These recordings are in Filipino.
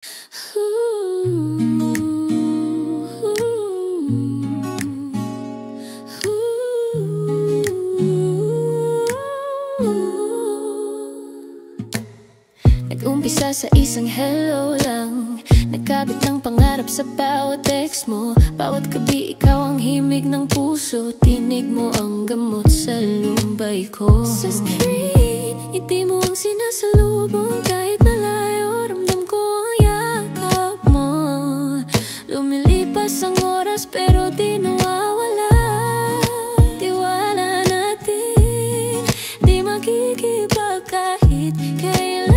Nag-umpisa sa isang hello lang, nagkabit ng pangarap sa bawat text mo. Bawat gabi ikaw ang himig ng puso, tinig mo ang gamot sa lumbay ko. Sa screen, ngiti mo ang sinasalubong, kahit malayo ramdam ko ang yakap mo. Lumilipas ang oras pero di nawawala. Tiwala natin, di magkikibag kahit kailan.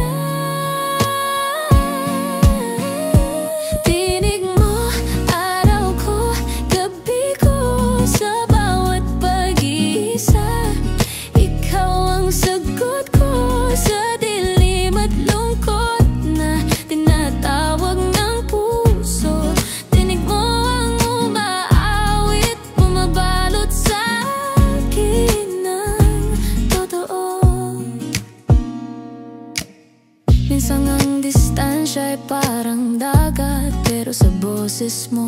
Minsan ang distansya ay parang dagat, pero sa boses mo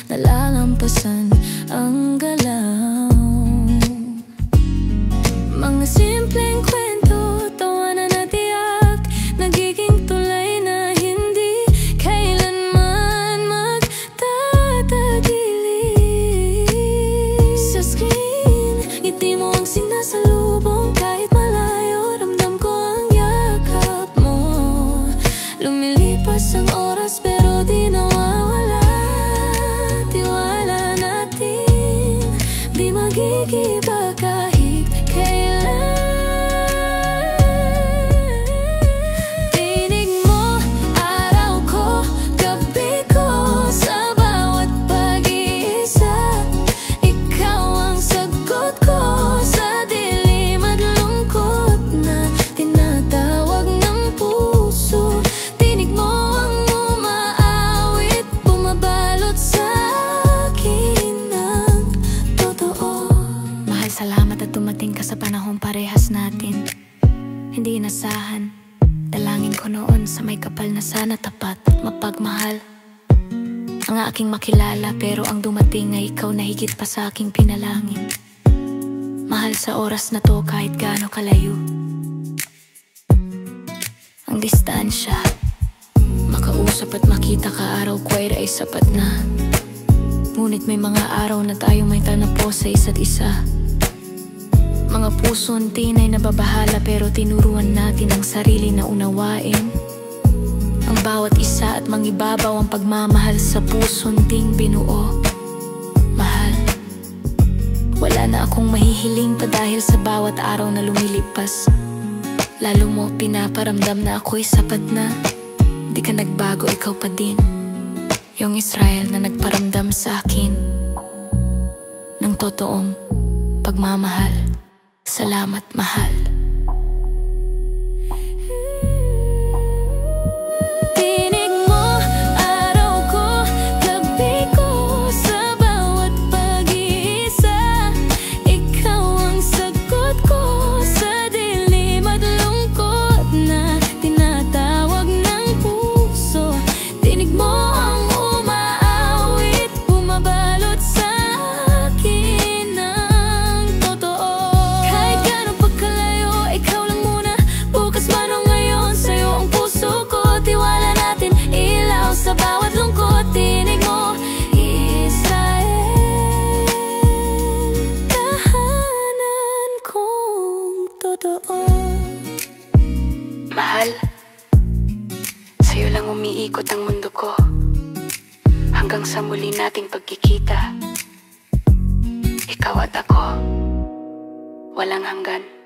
nalalampasan ang galaw. Mga simpleng kwento, tawanan at iyak, nagiging tulay na hindi kailanman magtatagili. Sa screen, ngiti mo ang sinasalubong, kahit malayo ramdam ko ang yakap mo. Lumilipas ang oras pero di nawawala. Tiwala natin, di magkikibag kahit kailan. Tinig mo, araw ko, gabi ko, sa bawat pag-iisa. Ikaw ang sagot ko sa dilim at lungkot na tinatawag ng puso. Tinig mo ang umaawit, bumabalot sa akin ng totoo. Mahal, salamat at dumating ka sa panahong parehas natin. Hindi inasahan, dalangin ko noon sa may kapal na sana tapat at mapagmahal. Ang aking makilala, pero ang dumating ay ikaw na higit pa sa aking pinalangin. Mahal, sa oras na to kahit gaano kalayo ang distansya, makausap at makita ka araw ko ay sapat na. Ngunit may mga araw na tayo may tanapo sa isa't isa. Mga puso'n tinay nababahala, pero tinuruan natin ang sarili na unawain ang bawat isa at mangibabaw ang pagmamahal sa puso'n ting binuo. Mahal, wala na akong mahihiling pa dahil sa bawat araw na lumilipas. Lalo mo pinaparamdam na ako'y sapat na. Di ka nagbago, ikaw pa din yung Israel na nagparamdam sa akin ng totoong pagmamahal. Salamat, mahal. Tinig mo, araw ko, gabi ko, sa bawat pag-iisa. Ikaw ang sagot ko sa dilim at lungkot na tinatawag ng puso. Tinig mo ang umaawit, bumabalot sa akin ng totoo. Kahit gaano pagkalayo, ikaw lang muna, bukas man o ngayon, sa'yo ang puso ko. Tiwala natin, ilaw sa bawat lungkot. Tinig mo, Israel, tahanan kong totoo. Mahal, sa'yo lang umiikot ang mundo ko, hanggang sa muli nating pagkikita. Ikaw at ako, walang hanggan.